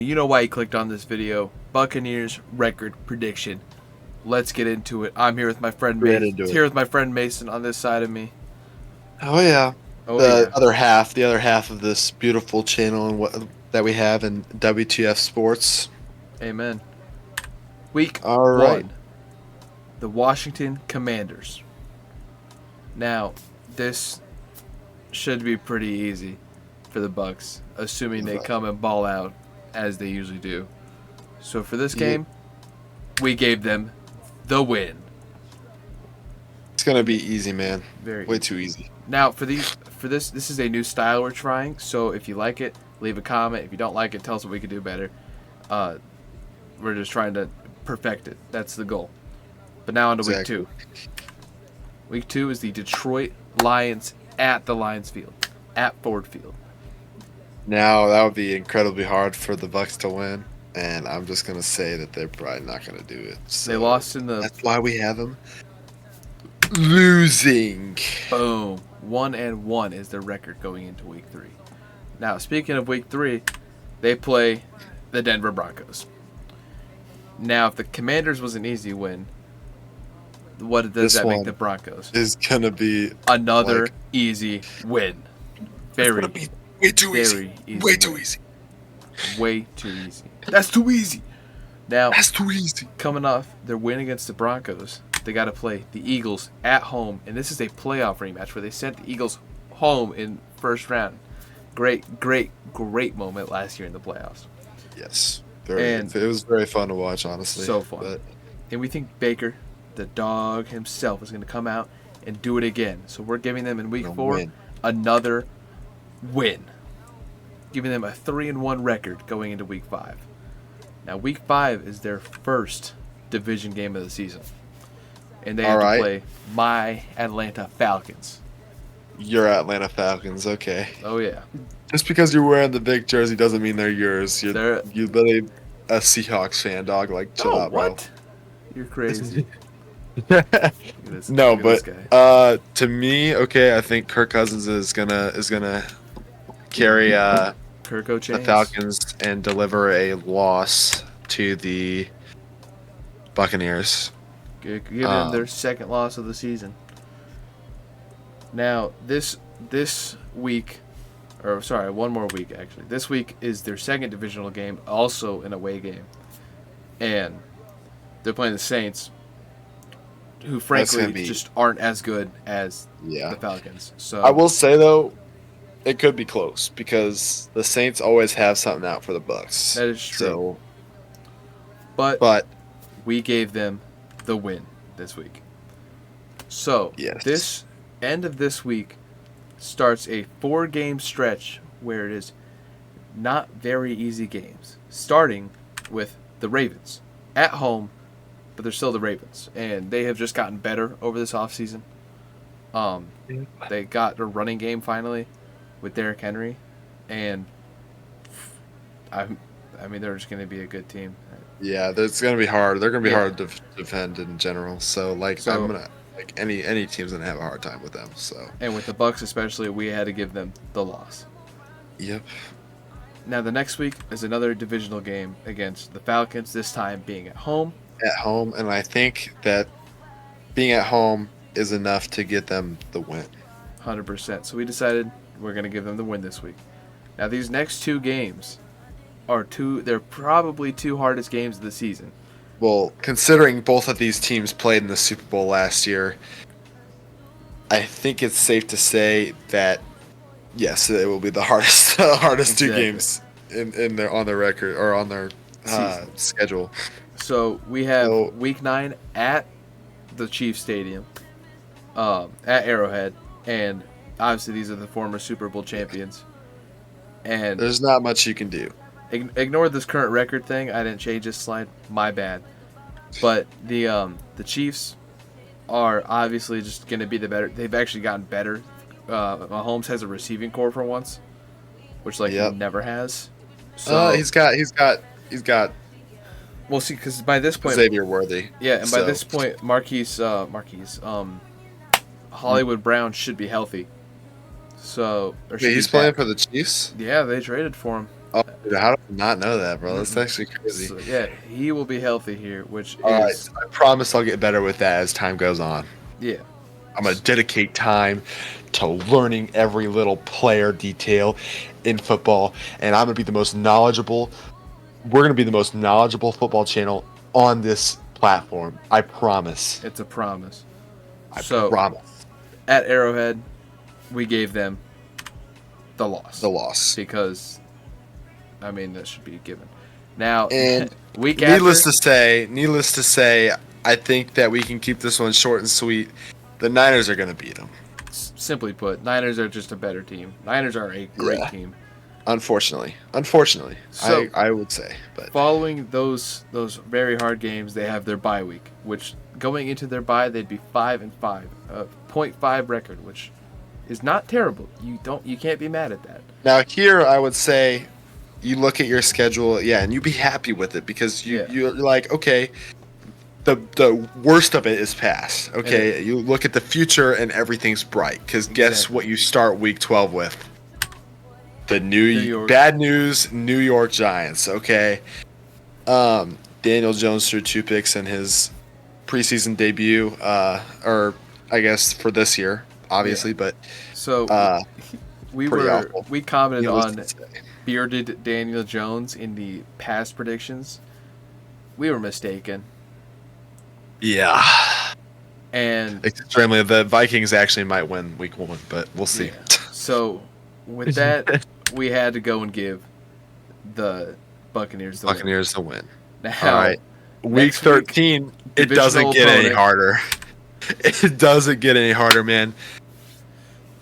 You know why you clicked on this video. Buccaneers record prediction. Let's get into it. I'm here with my friend Right Mason. into it. Here with my friend Mason on this side of me. Oh yeah, Oh the yeah. other half of this beautiful channel and what that we have in WTF Sports. Amen. Week All right, 1. The Washington Commanders. Now, this should be pretty easy for the Bucs, assuming they come and ball out as they usually do. So for this game, we gave them the win. it's gonna be easy, man. Very Way easy. too easy. Now for this is a new style we're trying. So if you like it, leave a comment. If you don't like it, tell us what we could do better. We're just trying to perfect it. That's the goal. But now on to Exactly. week 2. Week 2 is the Detroit Lions at the Lions Field, at Ford Field. Now that would be incredibly hard for the Bucks to win, and I'm just gonna say that they're probably not gonna do it. So They lost in the that's why we have them losing. boom 1-1 is their record going into week 3. Now speaking of week 3, they play the Denver Broncos. Now if the Commanders was an easy win, what does This that make one the Broncos? is gonna be Another like, easy win. it's Very, gonna be way too very easy. easy. Way too win. easy. Way too easy. That's too easy. Now, That's too easy. coming off their win against the Broncos, they got to play the Eagles at home, and this is a playoff rematch where they sent the Eagles home in first round. Great moment last year in the playoffs. Yes. And It was very fun to watch, honestly. So fun. But And we think Baker, the dog himself, is going to come out and do it again. So we're giving them in week 4 win. another win, giving them a 3-1 record going into week 5. Now week 5 is their first division game of the season, and they have to play my Atlanta Falcons. Your Atlanta Falcons, okay. Oh yeah. Just because you're wearing the big jersey doesn't mean they're yours. You They're- literally a Seahawks fan, dog. Like, chill out, bro. What? You're crazy. No, Look at this but guy. to me, okay, I think Kirk Cousins is gonna carry Kirko the Chains. Falcons and deliver a loss to the Buccaneers. Give them their second loss of the season. Now, this week, or sorry, one more week actually. This week is their second divisional game, also an away game. And they're playing the Saints, who frankly just aren't as good as the Falcons. So I will say though, it could be close because the Saints always have something out for the Bucs. that is true. So, but we gave them the win this week. So yes. this end of this week starts a 4-game stretch where it is not very easy games, starting with the Ravens at home, but they're still the Ravens, and they have just gotten better over this offseason. They got a running game finally with Derrick Henry, and I mean they're just going to be a good team. Yeah, it's gonna be hard. They're gonna be hard to defend in general. So I'm gonna any team's gonna have a hard time with them. So and with the Bucs especially, we had to give them the loss. Yep. Now the next week is another divisional game against the Falcons. This time being at home. At home, and I think that being at home is enough to get them the win. 100%. So we decided we're gonna give them the win this week. Now these next 2 games are they're probably 2 hardest games of the season. Well, considering both of these teams played in the Super Bowl last year, I think it's safe to say that yes, it will be the hardest Exactly. 2 games on their record or on their schedule. So we have week 9 at the Chiefs Stadium, at Arrowhead, and obviously these are the former Super Bowl champions. And there's not much you can do. Ignore this current record thing. I didn't change this slide. My bad. But the Chiefs are obviously just going to be the better. They've actually gotten better. Mahomes has a receiving core for once, which he never has. So he's got. We'll see, because by this point, Xavier Worthy. Yeah, and by this point, Hollywood Brown should be healthy. So he's playing for the Chiefs. Yeah, they traded for him. Oh, dude, how did I not know that, bro? That's actually crazy. So, yeah, he will be healthy here, which All right, is I promise I'll get better with that as time goes on. yeah. I'm gonna dedicate time to learning every little player detail in football, and I'm gonna be the most knowledgeable. We're gonna be the most knowledgeable football channel on this platform. I promise. It's a promise. I So promise. at Arrowhead, we gave them the loss The loss. because I mean that should be given. Now, And week after, needless to say, I think that we can keep this one short and sweet. The Niners are gonna beat them. simply put, Niners are just a better team. Niners are a great team. Unfortunately, So I would say, but following those very hard games, they have their bye week, which going into their bye they'd be 5-5, a .5 record, which is not terrible. You can't be mad at that. now here I would say you look at your schedule, and you be happy with it because Yeah. you're like, okay, the worst of it is past. Okay, And you look at the future and everything's bright because guess Exactly. what you start week 12 with? The New York. bad news New York Giants. Okay, Daniel Jones threw 2 picks in his preseason debut, or I guess for this year, obviously, but So we pretty awful. we commented needless on to say. bearded Daniel Jones in the past predictions. We were mistaken, Yeah. and Extremely. The Vikings actually might win week 1, but we'll see. yeah. So with that, we had to go and give the Buccaneers the Buccaneers to win. win. All Now, right. Week next 13, it divisional doesn't get any opponent. harder. It doesn't get any harder, man.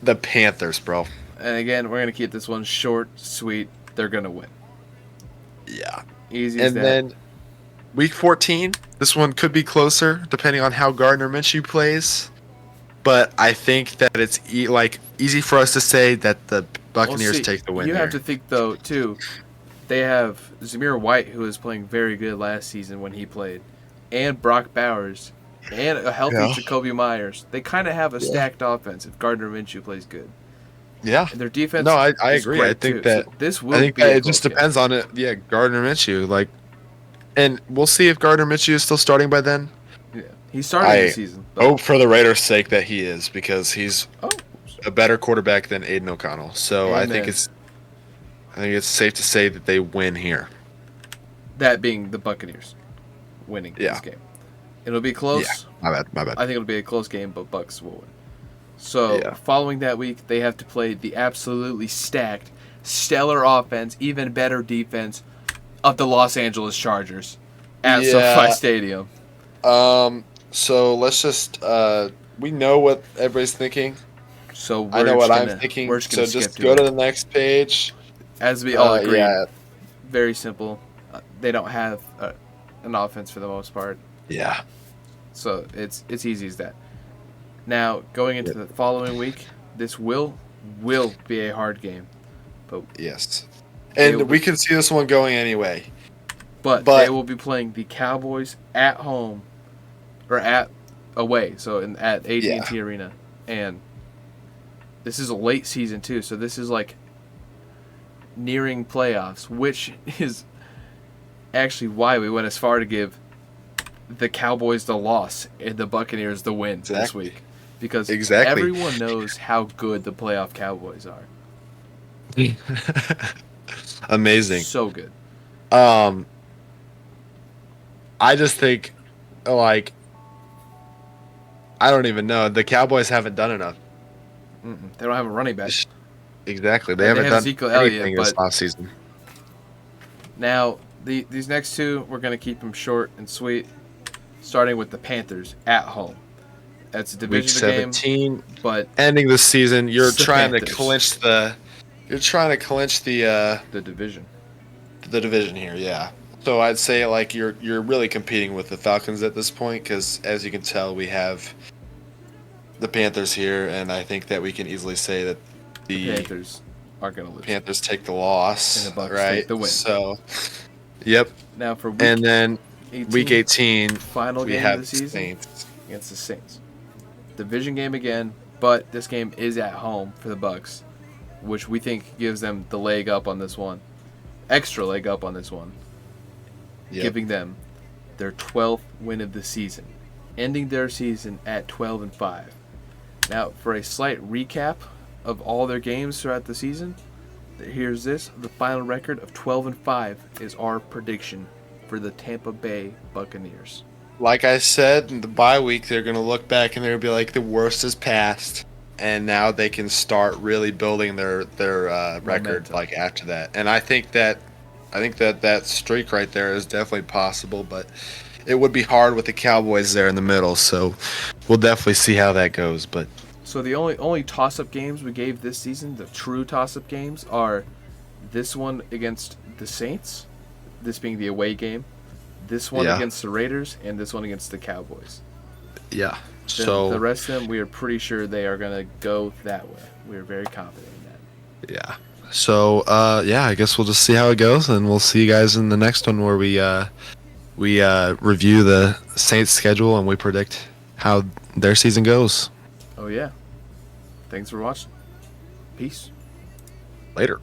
The Panthers, bro. and again, we're gonna keep this one short, sweet. They're gonna win. Yeah. Easy as And that. then week 14, this one could be closer depending on how Gardner Minshew plays. But I think that it's easy for us to say that the Buccaneers see, take the win You here. have to think though too. They have Zamir White, who was playing very good last season when he played, and Brock Bowers, and a healthy Yeah. Jacoby Myers. They kind of have a stacked offense if Gardner Minshew plays good. Yeah. And their defense. No, I is agree. great, I think too. that So this will I think be that a it just close game. depends on it. Yeah, Gardner Minshew, and we'll see if Gardner Minshew is still starting by then. Yeah, he started the season. But, Hope for the Raiders' sake that he is because he's oh, a better quarterback than Aiden O'Connell. So I think it's safe to say that they win here. that being the Buccaneers winning this game. It'll be close. Yeah, my bad. I think it'll be a close game, but Bucs will win. So, Yeah. following that week, they have to play the absolutely stacked, stellar offense, even better defense of the Los Angeles Chargers at SoFi Stadium. So let's just we know what everybody's thinking. So I know what I'm thinking. We're just So gonna just skip go to it. the next page. As we all agree, Yeah. very simple. They don't have an offense for the most part, Yeah. so it's easy as that. Now, going into the following week, this will be a hard game, Yes. They'll And we can see this one going anyway. but But- they will be playing the Cowboys at home or at away, so at AT&T Arena, and this is a late season too, so this is like nearing playoffs, which is actually why we went as far to give the Cowboys the loss and the Buccaneers the win this Exactly. week, because Exactly. everyone knows how good the playoff Cowboys are. Amazing. So good. I just think, I don't even know. The Cowboys haven't done enough. They don't have a running back. Exactly. They They haven't have done Ezekiel Elliott, anything this but- offseason. Now, these next two, we're going to keep them short and sweet, starting with the Panthers at home. That's a Week division game, 17, but ending the season, you're It's the trying to Panthers. clinch the the division. the division here, yeah. So I'd say you're really competing with the Falcons at this point because as you can tell, we have the Panthers here, and I think that we can easily say that The Panthers are going to lose. Panthers take the loss, And the Bucs right? take the win. So, yep. Now for week And then 18, week 18, final we game have of the season Saints. against the Saints. Division game again, but this game is at home for the Bucs, which we think gives them the leg up on this one. extra leg up on this one, Yep. giving them their 12th win of the season, ending their season at 12-5. Now, for a slight recap of all their games throughout the season, here's this. The final record of 12-5 is our prediction for the Tampa Bay Buccaneers. Like I said, in the bye week, they're going to look back and they're going to be like, the worst is past. And now they can start really building their record Momentum. like after that. And I think that streak right there is definitely possible, but it would be hard with the Cowboys there in the middle. So we'll definitely see how that goes. But So the only toss-up games we gave this season, the true toss-up games, are this one against the Saints, this being the away game, this one Yeah. against the Raiders, and this one against the Cowboys. yeah, The rest of them, we are pretty sure they are going to go that way. We are very confident in that. yeah. So I guess we'll just see how it goes, and we'll see you guys in the next one where we review the Saints schedule and we predict how their season goes. Oh, yeah. Thanks for watching. Peace. Later.